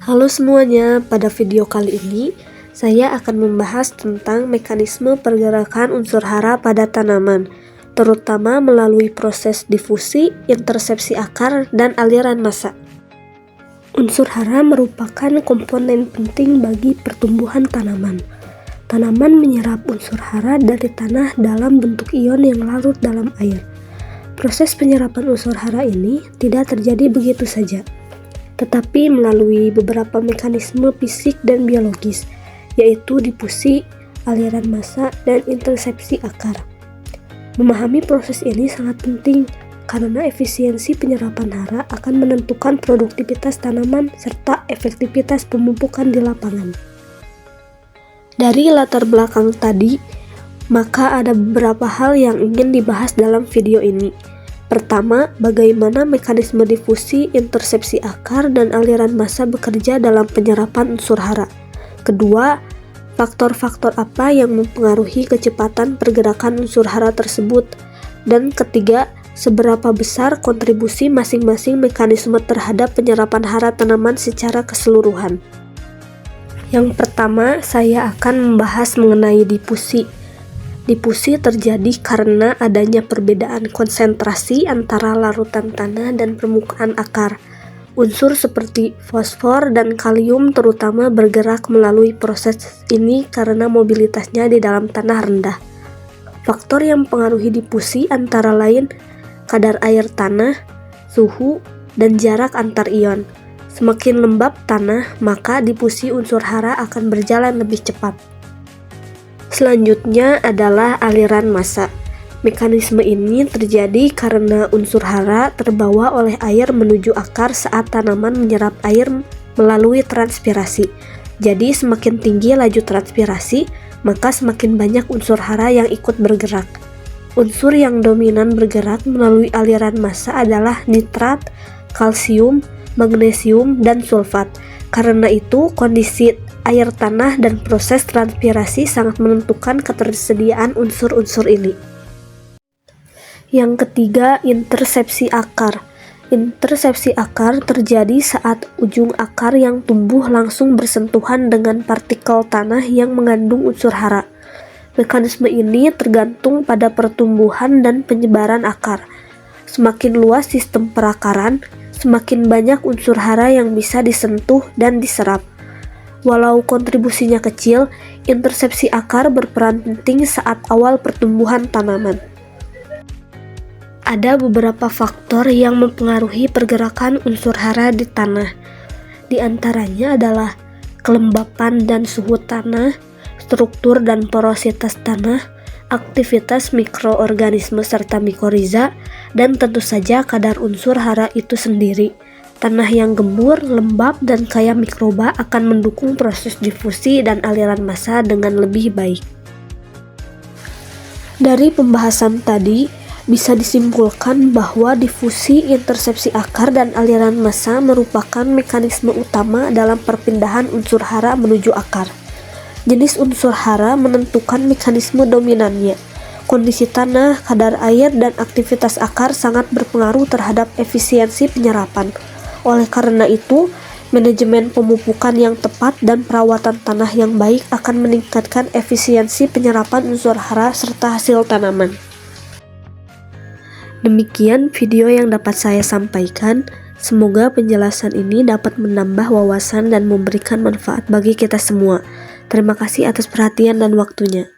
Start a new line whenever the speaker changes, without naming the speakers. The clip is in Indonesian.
Halo semuanya, pada video kali ini saya akan membahas tentang mekanisme pergerakan unsur hara pada tanaman, terutama melalui proses difusi, intersepsi akar, dan aliran massa. Unsur hara merupakan komponen penting bagi pertumbuhan tanaman. Tanaman menyerap unsur hara dari tanah dalam bentuk ion yang larut dalam air. Proses penyerapan unsur hara ini tidak terjadi begitu saja, tetapi melalui beberapa mekanisme fisik dan biologis, yaitu difusi, aliran massa, dan intersepsi akar. Memahami proses ini sangat penting karena efisiensi penyerapan hara akan menentukan produktivitas tanaman serta efektivitas pemupukan di lapangan. Dari latar belakang tadi, maka ada beberapa hal yang ingin dibahas dalam video ini. Pertama, bagaimana mekanisme difusi, intersepsi akar, dan aliran massa bekerja dalam penyerapan unsur hara. Kedua, faktor-faktor apa yang mempengaruhi kecepatan pergerakan unsur hara tersebut. Dan ketiga, seberapa besar kontribusi masing-masing mekanisme terhadap penyerapan hara tanaman secara keseluruhan. Yang pertama, saya akan membahas mengenai difusi. Difusi terjadi karena adanya perbedaan konsentrasi antara larutan tanah dan permukaan akar. Unsur seperti fosfor dan kalium terutama bergerak melalui proses ini karena mobilitasnya di dalam tanah rendah. Faktor yang mempengaruhi difusi antara lain kadar air tanah, suhu, dan jarak antar ion. Semakin lembab tanah, maka difusi unsur hara akan berjalan lebih cepat. Selanjutnya adalah aliran massa. Mekanisme ini terjadi karena unsur hara terbawa oleh air menuju akar saat tanaman menyerap air melalui transpirasi. Jadi semakin tinggi laju transpirasi, maka semakin banyak unsur hara yang ikut bergerak. Unsur yang dominan bergerak melalui aliran massa adalah nitrat, kalsium, magnesium, dan sulfat. Karena itu, kondisi air tanah dan proses transpirasi sangat menentukan ketersediaan unsur-unsur ini. Yang ketiga, intersepsi akar. Intersepsi akar terjadi saat ujung akar yang tumbuh langsung bersentuhan dengan partikel tanah yang mengandung unsur hara. Mekanisme ini tergantung pada pertumbuhan dan penyebaran akar. Semakin luas sistem perakaran, semakin banyak unsur hara yang bisa disentuh dan diserap. Walau kontribusinya kecil, intersepsi akar berperan penting saat awal pertumbuhan tanaman. Ada beberapa faktor yang mempengaruhi pergerakan unsur hara di tanah. Di antaranya adalah kelembapan dan suhu tanah, struktur dan porositas tanah, aktivitas mikroorganisme serta mikoriza, dan tentu saja kadar unsur hara itu sendiri. Tanah yang gembur, lembab, dan kaya mikroba akan mendukung proses difusi dan aliran massa dengan lebih baik. Dari pembahasan tadi, bisa disimpulkan bahwa difusi, intersepsi akar, dan aliran massa merupakan mekanisme utama dalam perpindahan unsur hara menuju akar. Jenis unsur hara menentukan mekanisme dominannya. Kondisi tanah, kadar air, dan aktivitas akar sangat berpengaruh terhadap efisiensi penyerapan. Oleh karena itu, manajemen pemupukan yang tepat dan perawatan tanah yang baik akan meningkatkan efisiensi penyerapan unsur hara serta hasil tanaman. Demikian video yang dapat saya sampaikan. Semoga penjelasan ini dapat menambah wawasan dan memberikan manfaat bagi kita semua. Terima kasih atas perhatian dan waktunya.